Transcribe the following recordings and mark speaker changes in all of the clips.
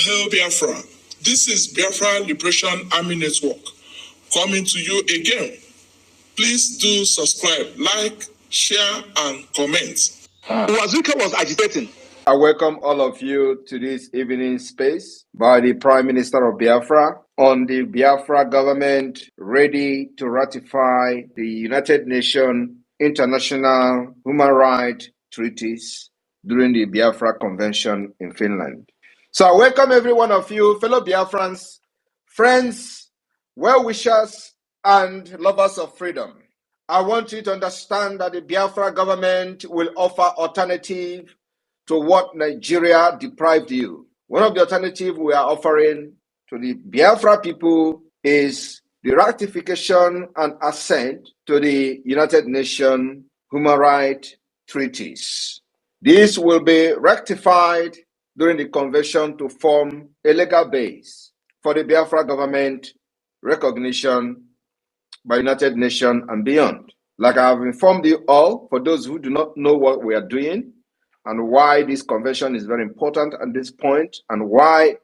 Speaker 1: Hail Biafra. This is Biafra Liberation Army Network coming to you again. Please do subscribe, like, share, and comment.
Speaker 2: Wazuka was agitating.
Speaker 3: I welcome all of you to this evening space by the Prime Minister of Biafra on the Biafra government ready to ratify the United Nations International Human Rights Treaties during the Biafra Convention in Finland. So I welcome every one of you, fellow Biafrans, friends, well-wishers, and lovers of freedom. I want you to understand that the Biafra government will offer alternative to what Nigeria deprived you. One of the alternatives we are offering to the Biafra people is the ratification and assent to the United Nations Human Rights Treaties. This will be rectified during the convention to form a legal base for the Biafra government recognition by United Nations and beyond. Like I have informed you all, for those who do not know what we are doing, and why this convention is very important at this point, and why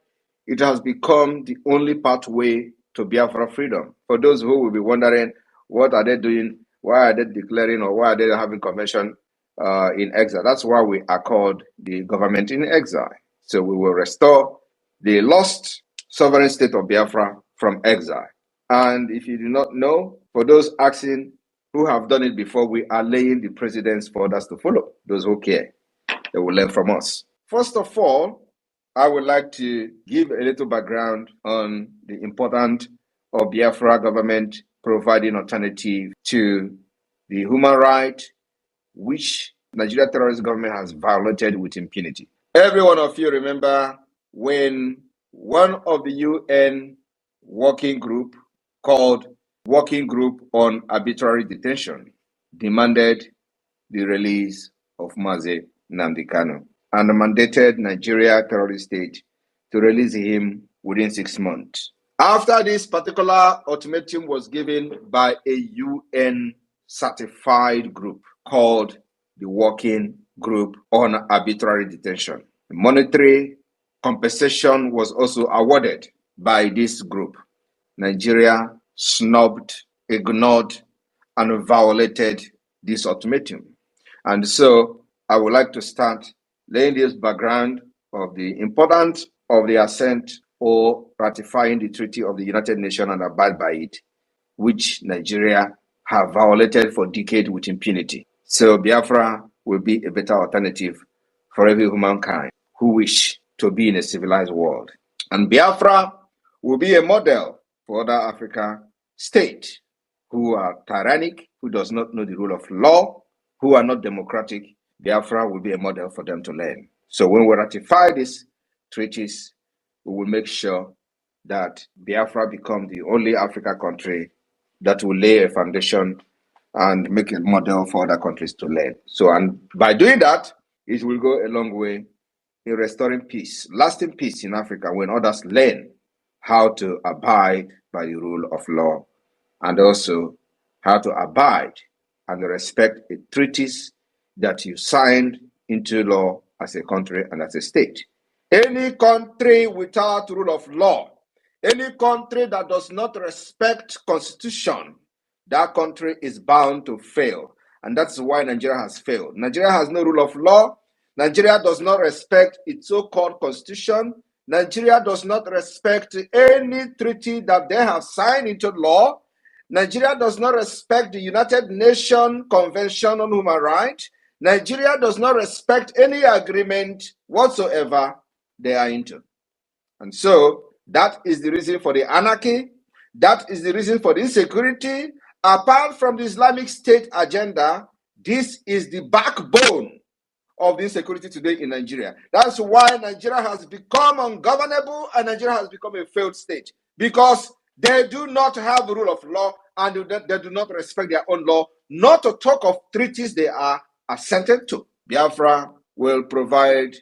Speaker 3: it has become the only pathway to Biafra freedom. For those who will be wondering, what are they doing? Why are they declaring, or why are they having convention in exile? That's why we are called the government in exile. So we will restore the lost sovereign state of Biafra from exile. And if you do not know, for those asking who have done it before, we are laying the precedents for others to follow, those who care. They will learn from us. First of all, I would like to give a little background on the importance of Biafra government providing alternative to the human right which Nigeria terrorist government has violated with impunity. Every one of you remember when one of the UN working group called Working Group on Arbitrary Detention demanded the release of Mazi Nnamdi Kanu and mandated Nigeria terrorist state to release him within 6 months. After this particular ultimatum was given by a UN certified group called the Working Group on Arbitrary Detention, monetary compensation was also awarded by this group. Nigeria snubbed, ignored, and violated this ultimatum. And so I would like to start laying this background of the importance of the assent or ratifying the Treaty of the United Nations and abide by it, which Nigeria have violated for decades with impunity. So Biafra will be a better alternative for every humankind who wish to be in a civilized world. And Biafra will be a model for other African states who are tyrannic, who does not know the rule of law, who are not democratic. Biafra will be a model for them to learn. So when we ratify these treaties, we will make sure that Biafra becomes the only African country that will lay a foundation and make a model for other countries to learn. So, and by doing that, it will go a long way in restoring peace, lasting peace in Africa when others learn how to abide by the rule of law and also how to abide and respect the treaties that you signed into law as a country and as a state. Any country without rule of law, any country that does not respect constitution, that country is bound to fail. And that's why Nigeria has failed. Nigeria has no rule of law. Nigeria does not respect its so-called constitution. Nigeria does not respect any treaty that they have signed into law. Nigeria does not respect the United Nations Convention on Human Rights. Nigeria does not respect any agreement whatsoever they are into. And so that is the reason for the anarchy. That is the reason for the insecurity. Apart from the Islamic State agenda, this is the backbone of the insecurity today in Nigeria. That's why Nigeria has become ungovernable and Nigeria has become a failed state, because they do not have the rule of law and they do not respect their own law, not to talk of treaties they are assented to. Biafra will provide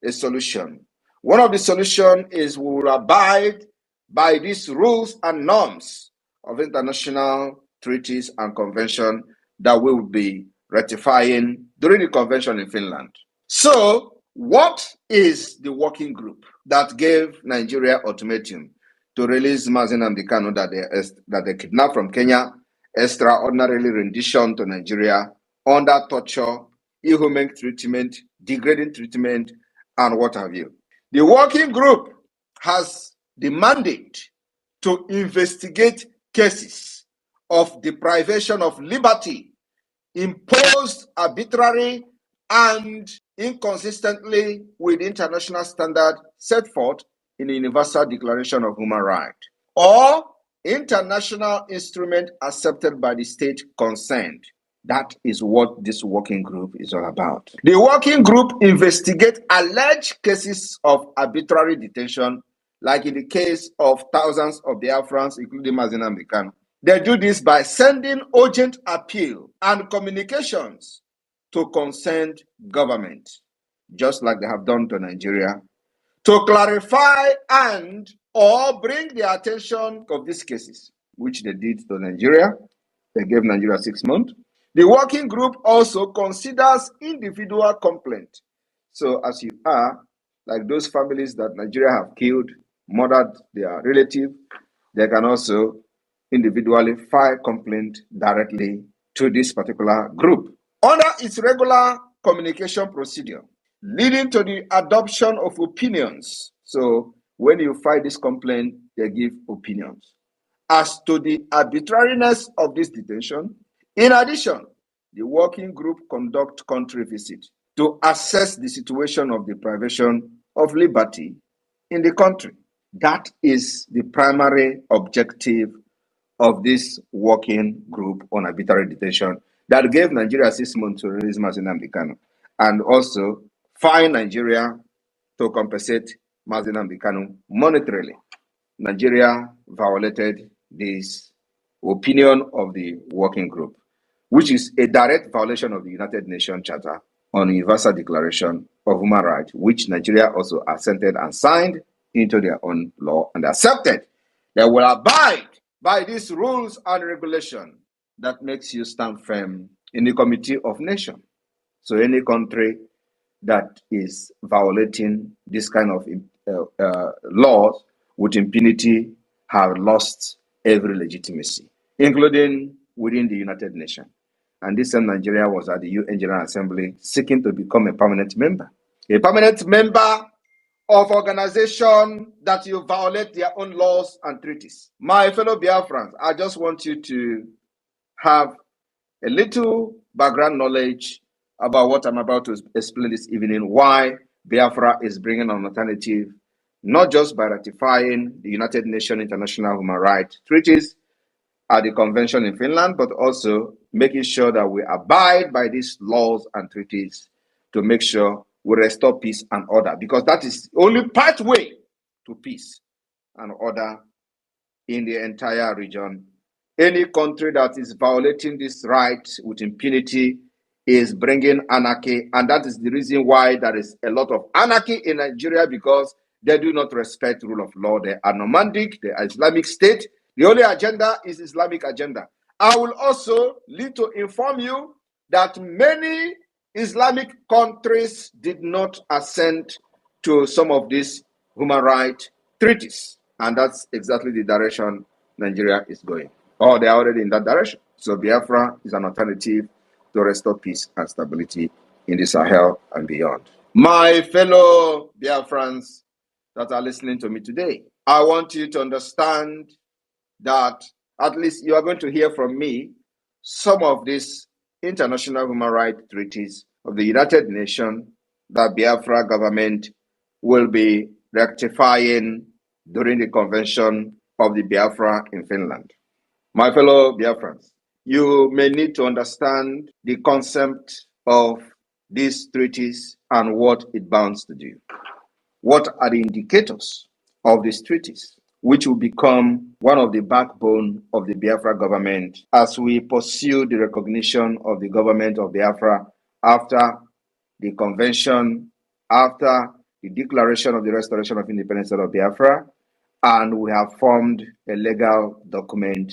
Speaker 3: a solution. One of the solutions is we will abide by these rules and norms of international treaties and conventions that we will be ratifying during the convention in Finland. So What is the working group that gave Nigeria ultimatum to release Mazi Nnamdi Kanu that they kidnapped from Kenya, extraordinarily rendition to Nigeria under torture, inhumane treatment, degrading treatment, and what have you? The working group has the mandate to investigate cases of deprivation of liberty imposed arbitrarily and inconsistently with international standard set forth in the Universal Declaration of Human Rights or international instrument accepted by the state concerned. That is what this working group is all about. The working group investigates alleged cases of arbitrary detention, like in the case of thousands of Biafrans, including Mazi Nnamdi Kanu. They do this by sending urgent appeal and communications to concerned government, just like they have done to Nigeria, to clarify and or bring the attention of these cases, which they did to Nigeria. They gave Nigeria 6 months. The working group also considers individual complaint. So as you are, like those families that Nigeria have killed, murdered their relative, they can also individually file complaint directly to this particular group. Under its regular communication procedure, leading to the adoption of opinions. So when you file this complaint, they give opinions as to the arbitrariness of this detention. In addition, the working group conduct country visit to assess the situation of deprivation of liberty in the country. That is the primary objective of this working group on arbitrary detention that gave Nigeria 6 months to release Mazi Nnamdi Kanu and also fine Nigeria to compensate Mazi Nnamdi Kanu monetarily. Nigeria violated this opinion of the working group, which is a direct violation of the United Nations Charter on the Universal Declaration of Human Rights, which Nigeria also assented and signed into their own law and accepted. They will abide by these rules and regulation that makes you stand firm in the Committee of Nations. So any country that is violating this kind of laws with impunity have lost every legitimacy, including within the United Nations. And this same Nigeria was at the UN General Assembly seeking to become a permanent member. A permanent member of organization that you violate their own laws and treaties. My fellow Biafrans, I just want you to have a little background knowledge about what I'm about to explain this evening, why Biafra is bringing an alternative, not just by ratifying the United Nations International Human Rights Treaties at the convention in Finland, but also making sure that we abide by these laws and treaties to make sure we restore peace and order, because that is the only pathway to peace and order in the entire region. Any country that is violating this right with impunity is bringing anarchy, and that is the reason why there is a lot of anarchy in Nigeria, because they do not respect rule of law. They are nomadic, they are Islamic State. The only agenda is Islamic agenda. I will also need to inform you that many Islamic countries did not assent to some of these human rights treaties. And that's exactly the direction Nigeria is going. Or they are already in that direction. So Biafra is an alternative to restore peace and stability in the Sahel and beyond. My fellow Biafrans that are listening to me today, I want you to understand that at least you are going to hear from me some of these international human rights treaties of the United Nations that Biafra government will be rectifying during the convention of the Biafra in Finland. My fellow Biafrans, you may need to understand the concept of these treaties and what it bounds to do. What are the indicators of these treaties, which will become one of the backbone of the Biafra government as we pursue the recognition of the government of Biafra after the convention, after the declaration of the restoration of independence of Biafra, and we have formed a legal document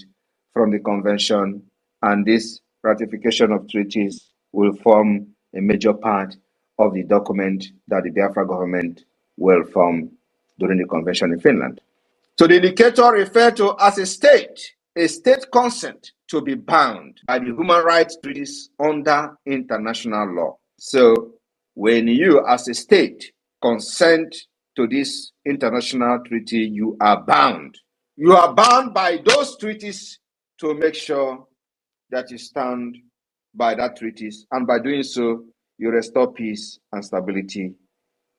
Speaker 3: from the convention, and this ratification of treaties will form a major part of the document that the Biafra government will form during the convention in Finland. So the indicator referred to as a state consent to be bound by the human rights treaties under international law. So when you as a state consent to this international treaty, you are bound. You are bound by those treaties to make sure that you stand by that treaties, and by doing so, you restore peace and stability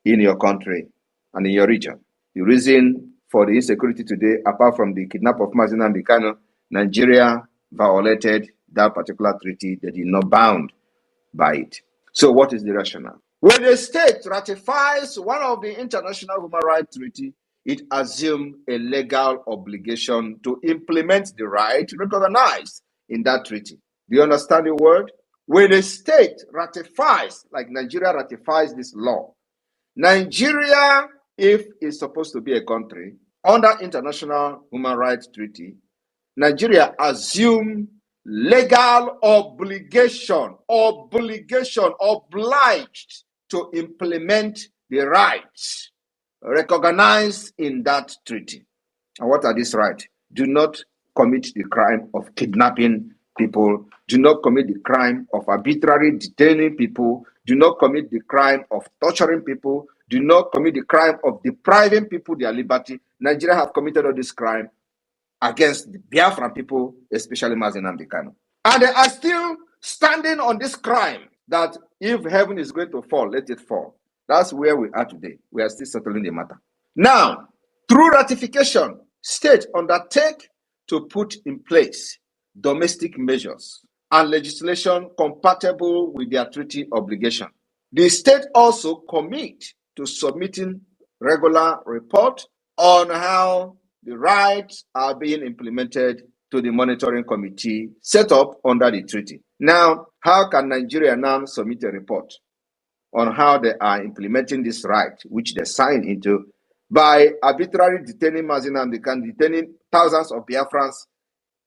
Speaker 3: in your country and in your region. The reason for the insecurity today, apart from the kidnap of Mazi Nnamdi Kanu, Nigeria violated that particular treaty. They did not bound by it. So what is the rationale? When a state ratifies one of the international human rights treaty, it assumes a legal obligation to implement the right recognized in that treaty. Do you understand the word? When a state ratifies, like Nigeria ratifies this law, Nigeria, if it's supposed to be a country, under international human rights treaty, Nigeria assumes legal obligation, obliged to implement the rights recognized in that treaty. And what are these rights? Do not commit the crime of kidnapping people. Do not commit the crime of arbitrarily detaining people. Do not commit the crime of torturing people. Do not commit the crime of depriving people their liberty. Nigeria have committed all this crime against the Biafran people, especially Mazi Nnamdi Kanu. And they are still standing on this crime that if heaven is going to fall, let it fall. That's where we are today. We are still settling the matter. Now, through ratification, states undertake to put in place domestic measures and legislation compatible with their treaty obligation. The state also commit to submitting regular report on how the rights are being implemented to the monitoring committee set up under the treaty. Now, how can Nigeria now submit a report on how they are implementing this right, which they signed into, by arbitrarily detaining Mazi Nnamdi Kanu, detaining thousands of Biafrans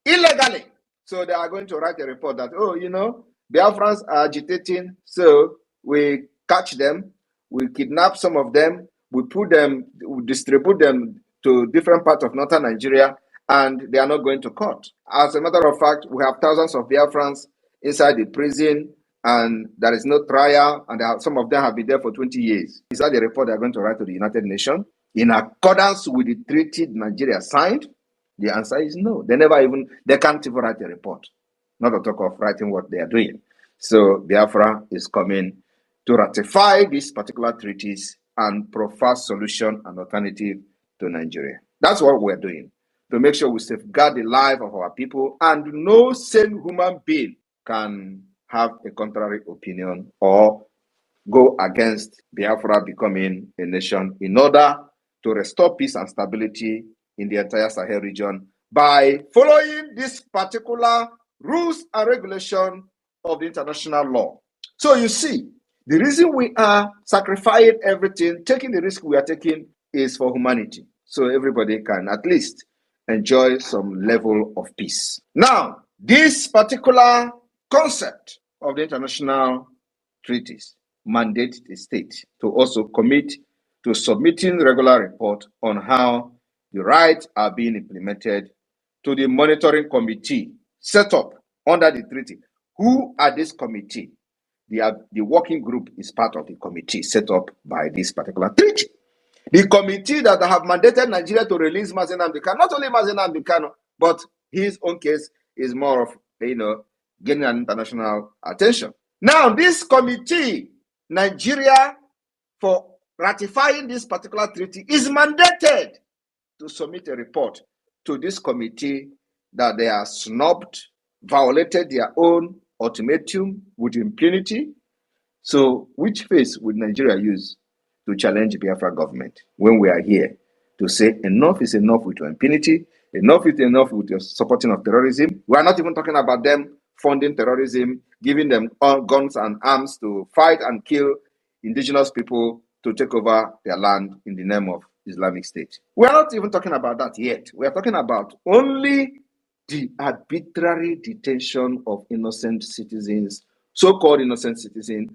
Speaker 3: illegally? So they are going to write a report that, Biafrans are agitating, so we catch them, we kidnap some of them, we distribute them to different parts of northern Nigeria, and they are not going to court. As a matter of fact, we have thousands of Biafrans inside the prison, and there is no trial, and some of them have been there for 20 years. Is that the report they're going to write to the United Nations in accordance with the treaty Nigeria signed? The answer is no. They can't even write a report, not to talk of writing what they are doing. So Biafra is coming to ratify these particular treaties and provide solution and alternative to Nigeria. That's what we're doing, to make sure we safeguard the life of our people, and no sane human being can have a contrary opinion or go against Biafra becoming a nation, in order to restore peace and stability in the entire Sahel region by following this particular rules and regulation of the international law. So you see, the reason we are sacrificing everything, taking the risk we are taking, is for humanity, so everybody can at least enjoy some level of peace. Now, this particular concept of the international treaties mandate the state to also commit to submitting regular report on how the rights are being implemented to the monitoring committee set up under the treaty. Who are this committee? The working group is part of the committee set up by this particular treaty. The committee that have mandated Nigeria to release Mazi Nnamdi Kanu, not only Mazi Nnamdi Kanu, but his own case is more of, getting an international attention. Now, this committee, Nigeria, for ratifying this particular treaty, is mandated to submit a report to this committee that they are snubbed, violated their own ultimatum with impunity. So which face would Nigeria use to challenge the Biafra government when we are here to say enough is enough with your impunity, enough is enough with your supporting of terrorism? We are not even talking about them funding terrorism, giving them guns and arms to fight and kill indigenous people to take over their land in the name of Islamic State. We are not even talking about that yet. We are talking about only the arbitrary detention of innocent citizens, so-called innocent citizens,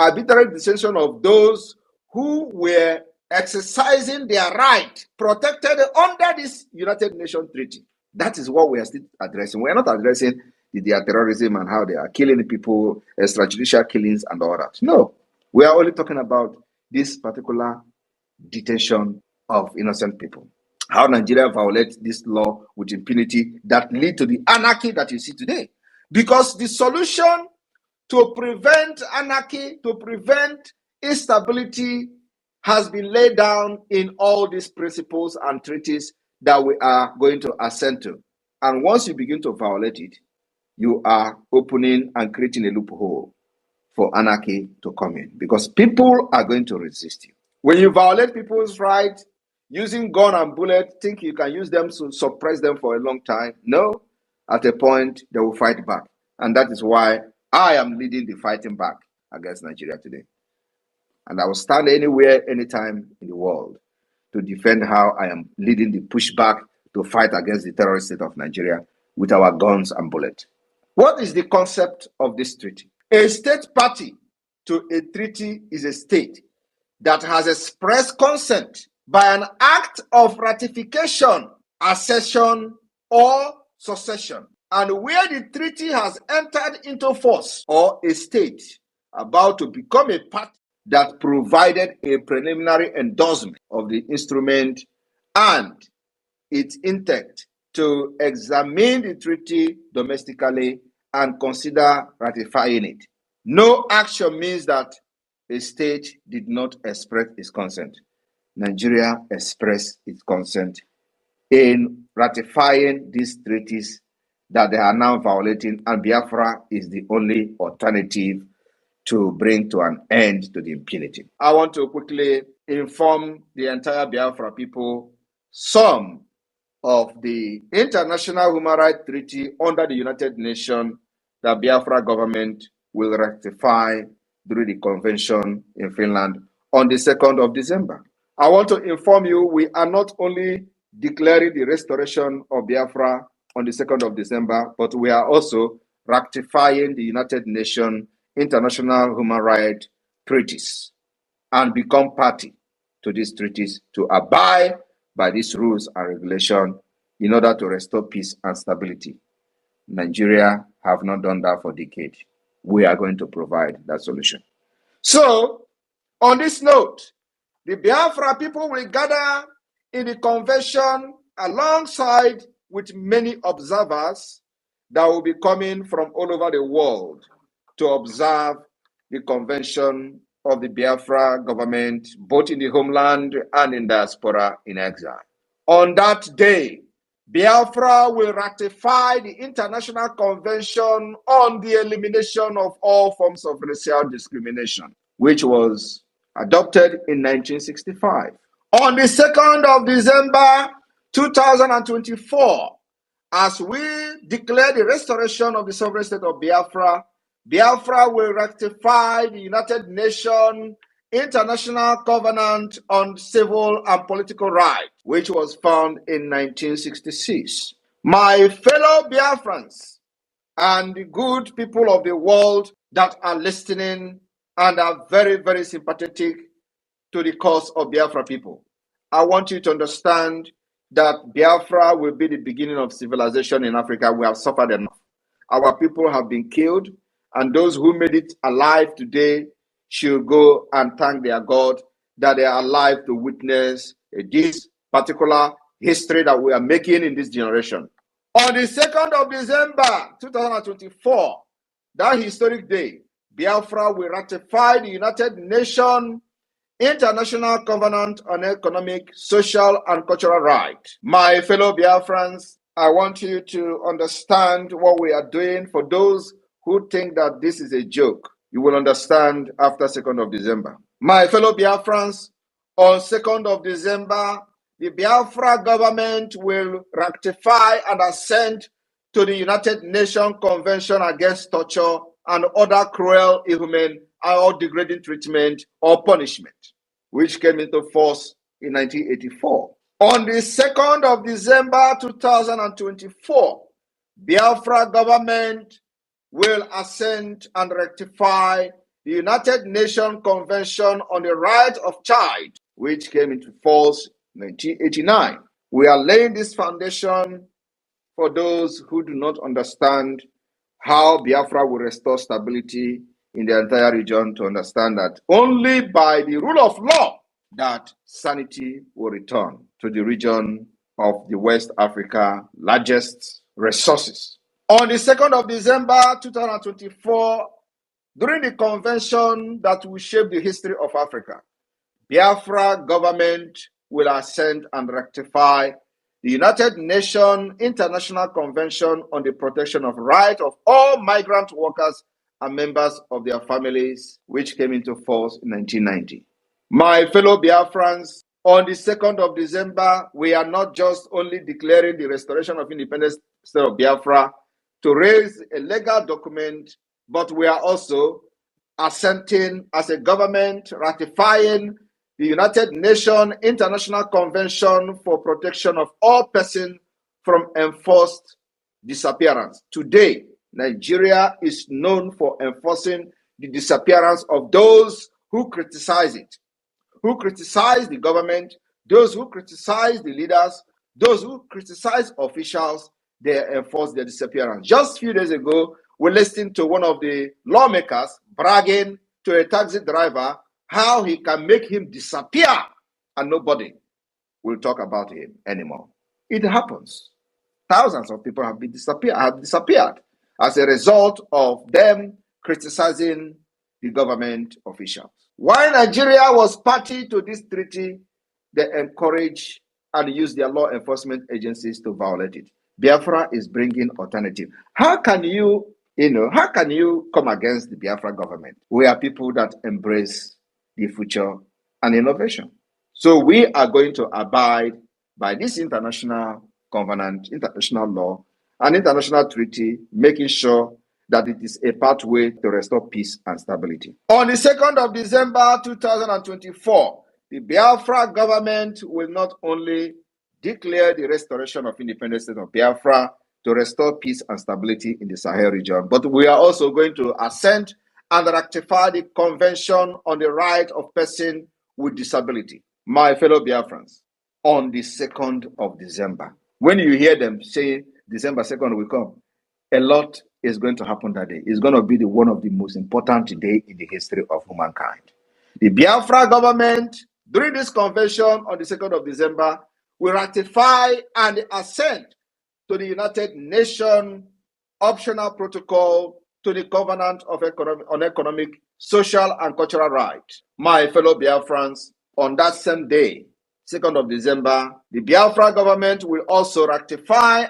Speaker 3: arbitrary decision of those who were exercising their right protected under this United Nations treaty. That is what we are still addressing. We are not addressing their terrorism and how they are killing people, extrajudicial killings and all that. No, we are only talking about this particular detention of innocent people. How Nigeria violates this law with impunity that lead to the anarchy that you see today. Because the solution to prevent anarchy, to prevent instability, has been laid down in all these principles and treaties that we are going to assent to. And once you begin to violate it, you are opening and creating a loophole for anarchy to come in, because people are going to resist you. When you violate people's rights, using gun and bullet, think you can use them to suppress them for a long time? No, at a point they will fight back. And that is why I am leading the fighting back against Nigeria today. And I will stand anywhere, anytime in the world to defend how I am leading the pushback to fight against the terrorist state of Nigeria with our guns and bullets. What is the concept of this treaty? A state party to a treaty is a state that has expressed consent by an act of ratification, accession, or succession, and where the treaty has entered into force, or a state about to become a party that provided a preliminary endorsement of the instrument and its intent to examine the treaty domestically and consider ratifying it. No action means that a state did not express its consent. Nigeria expressed its consent in ratifying these treaties that they are now violating, and Biafra is the only alternative to bring to an end to the impunity. I want to quickly inform the entire Biafra people some of the international human rights treaty under the United Nations that Biafra government will ratify through the convention in Finland on the 2nd of December. I want to inform you, we are not only declaring the restoration of Biafra on the 2nd of December, but we are also ratifying the United Nations international human rights treaties and become party to these treaties to abide by these rules and regulations in order to restore peace and stability. Nigeria have not done that for decades. We are going to provide that solution. So, on this note, the Biafra people will gather in the convention alongside with many observers that will be coming from all over the world to observe the convention of the Biafra government, both in the homeland and in diaspora in exile. On that day, Biafra will ratify the International Convention on the Elimination of All Forms of Racial Discrimination, which was adopted in 1965. On the 2nd of December 2024, as we declare the restoration of the sovereign state of Biafra, Biafra will ratify the United Nations International Covenant on Civil and Political Rights, which was found in 1966. My fellow Biafrans and the good people of the world that are listening and are very, very sympathetic to the cause of Biafra people, I want you to understand that Biafra will be the beginning of civilization in Africa. We have suffered enough. Our people have been killed, and those who made it alive today should go and thank their God that they are alive to witness this particular history that we are making in this generation. On the 2nd of December 2024, that historic day, Biafra will ratify the United Nations International Covenant on Economic, Social, and Cultural Rights. My fellow Biafrans, I want you to understand what we are doing. For those who think that this is a joke, you will understand after 2nd of December. My fellow Biafrans, on 2nd of December, the Biafra government will ratify and assent to the United Nations Convention Against Torture and other cruel, inhuman, or degrading treatment or punishment, which came into force in 1984. On the 2nd of December 2024, Biafra government will assent and rectify the United Nations Convention on the Right of Child, which came into force in 1989. We are laying this foundation for those who do not understand how Biafra will restore stability in the entire region to understand that only by the rule of law that sanity will return to the region of the West Africa largest resources. On the 2nd of December 2024, during the convention that will shape the history of Africa, Biafra government will assent and ratify the United Nations International Convention on the Protection of Rights of all migrant workers and members of their families, which came into force in 1990. My fellow Biafrans, on the 2nd of December, we are not just only declaring the restoration of independence state of Biafra to raise a legal document, but we are also assenting as a government, ratifying the United Nations International Convention for Protection of All Persons from Enforced Disappearance. Today, Nigeria is known for enforcing the disappearance of those who criticize it, who criticize the government, those who criticize the leaders, those who criticize officials. They enforce their disappearance. Just a few days ago, we listened to one of the lawmakers bragging to a taxi driver how he can make him disappear and nobody will talk about him anymore. It happens. Thousands of people have disappeared as a result of them criticizing the government officials. While Nigeria was party to this treaty, they encourage and use their law enforcement agencies to violate it. Biafra is bringing alternative. How can you come against the Biafra government? We are people that embrace the future and innovation. So we are going to abide by this international covenant, international law, and international treaty, making sure that it is a pathway to restore peace and stability. On the 2nd of December 2024, the Biafra government will not only declare the restoration of independence state of Biafra to restore peace and stability in the Sahel region, but we are also going to assent and ratify the Convention on the Right of Persons with Disability. My fellow Biafrans, on the 2nd of December, when you hear them say December 2nd will come, a lot is going to happen that day. It's going to be one of the most important days in the history of humankind. The Biafra government, during this convention on the 2nd of December, will ratify and assent to the United Nations Optional Protocol to the Covenant of Economic, Social, and Cultural Rights. My fellow Biafrans, on that same day, 2nd of December, the Biafra government will also ratify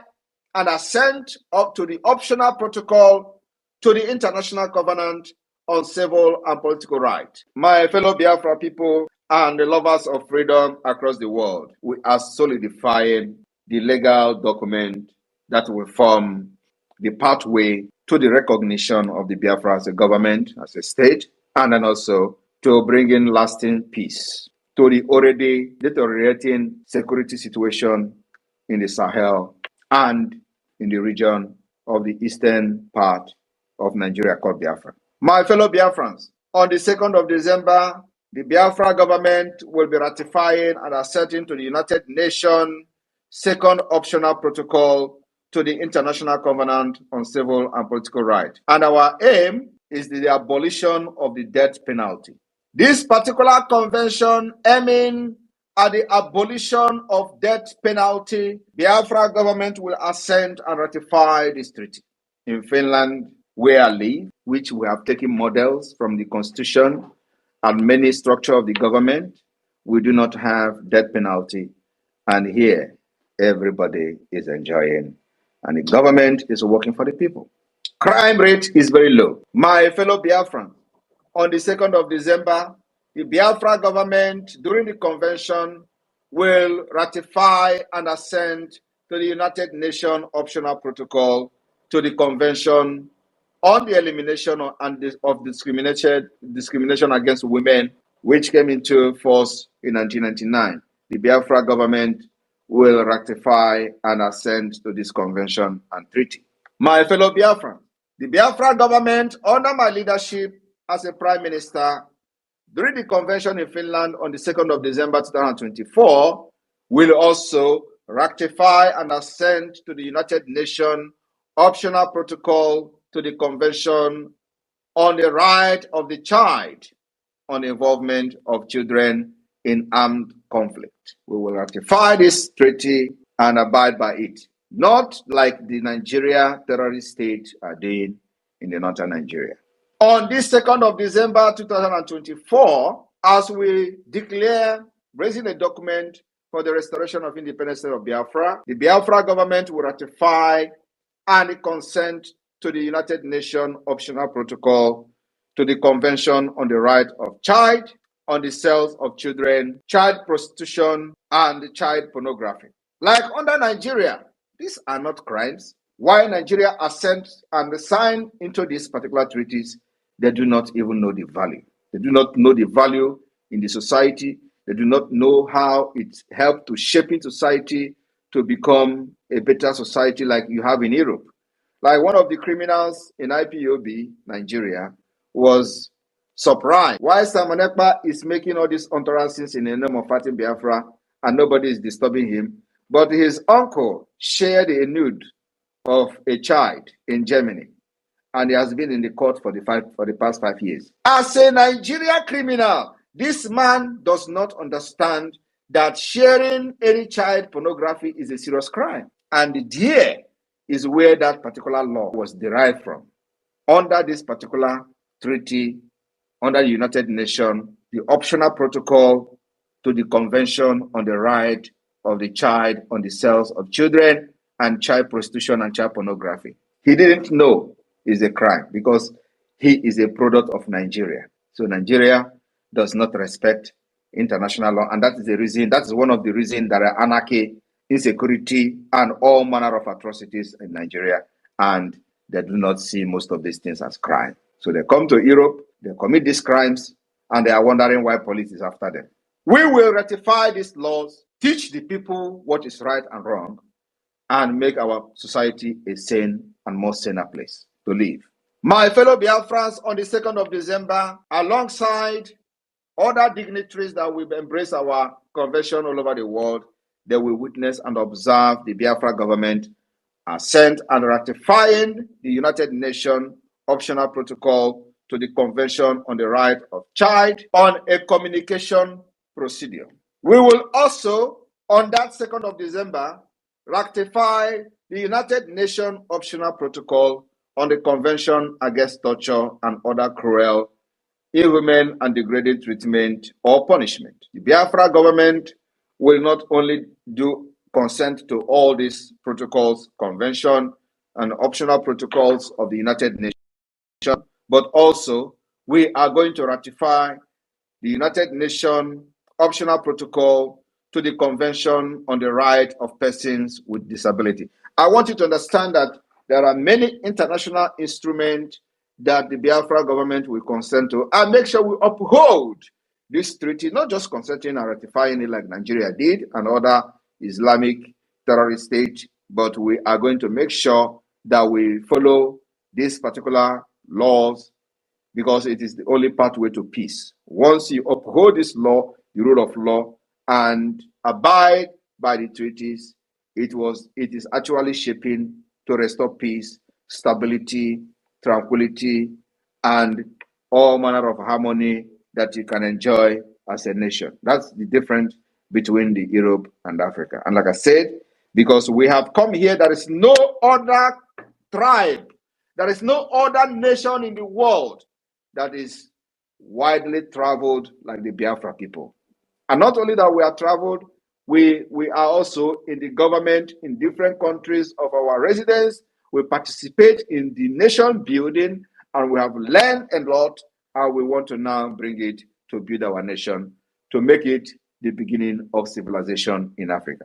Speaker 3: and assent up to the Optional Protocol to the International Covenant on Civil and Political Rights. My fellow Biafra people and the lovers of freedom across the world, we are solidifying the legal document that will form the pathway to the recognition of the Biafra as a government, as a state, and then also to bring in lasting peace to the already deteriorating security situation in the Sahel and in the region of the eastern part of Nigeria called Biafra. My fellow Biafrans, on the 2nd of December, the Biafra government will be ratifying and assenting to the United Nations Second Optional Protocol to the International Covenant on Civil and Political Rights. And our aim is the abolition of the death penalty. This particular convention aiming at the abolition of death penalty, Biafra government will assent and ratify this treaty. In Finland, where I live, which we have taken models from the constitution and many structure of the government, we do not have death penalty. And here, everybody is enjoying, and the government is working for the people. Crime rate is very low. My fellow Biafrans, on the 2nd of December, the Biafra government, during the convention, will ratify and assent to the United Nations Optional Protocol to the Convention on the Elimination of Discrimination Against Women, which came into force in 1999. The Biafra government will ratify and assent to this convention and treaty. My fellow Biafrans, the Biafra government, under my leadership as a prime minister during the convention in Finland on the 2nd of December 2024 will also ratify and assent to the United Nations optional protocol to the Convention on the Right of the Child on the Involvement of Children in Armed Conflict. We will ratify this treaty and abide by it, not like the Nigeria terrorist state are doing in the northern Nigeria. On this 2nd of December 2024, as we declare raising a document for the restoration of independence of Biafra, the Biafra government will ratify and consent to the United Nations optional protocol to the Convention on the Right of Child, on the sales of children, child prostitution, and child pornography. Like under Nigeria, these are not crimes. While Nigeria assent and sign into these particular treaties, they do not even know the value. They do not know the value in the society. They do not know how it helped to shape in society to become a better society like you have in Europe. Like one of the criminals in IPOB, Nigeria, was surprised why Simon Ekpa is making all these utterances in the name of fighting Biafra and nobody is disturbing him. But his uncle shared a nude of a child in Germany, and he has been in the court for the past 5 years. As a Nigeria criminal, this man does not understand that sharing any child pornography is a serious crime. And here is where that particular law was derived from. Under this particular treaty, under the United Nations, the optional protocol to the Convention on the Right of the Child on the sales of children and child prostitution and child pornography. He didn't know is a crime because he is a product of Nigeria. So Nigeria does not respect international law, and that is one of the reasons there are anarchy, insecurity, and all manner of atrocities in Nigeria, and they do not see most of these things as crime. So they come to Europe, they commit these crimes, and they are wondering why police is after them. We will ratify these laws, teach the people what is right and wrong, and make our society a sane and more saner place to live. My fellow Biafrans, on the 2nd of December, alongside other dignitaries that will embrace our convention all over the world, they will witness and observe the Biafra government assent and ratifying the United Nations optional protocol to the Convention on the Right of Child on a communication procedure. We will also, on that 2nd of December, ratify the United Nations optional protocol on the Convention Against Torture and Other Cruel, Inhuman, and Degrading Treatment or Punishment. The Biafra government will not only do consent to all these protocols, convention, and optional protocols of the United Nations, but also we are going to ratify the United Nations optional protocol to the Convention on the Right of Persons with Disability. I want you to understand that there are many international instruments that the Biafra government will consent to, and make sure we uphold this treaty, not just consenting and ratifying it like Nigeria did and other Islamic terrorist states, but we are going to make sure that we follow these particular laws because it is the only pathway to peace. Once you uphold this law, the rule of law, and abide by the treaties, it is actually shaping to restore peace, stability, tranquility, and all manner of harmony that you can enjoy as a nation. That's the difference between the Europe and Africa. And like I said, because we have come here, there is no other tribe, there is no other nation in the world that is widely traveled like the Biafra people. And not only that we are traveled, we are also in the government in different countries of our residence. We participate in the nation building, and we have learned a lot, and we want to now bring it to build our nation, to make it the beginning of civilization in Africa.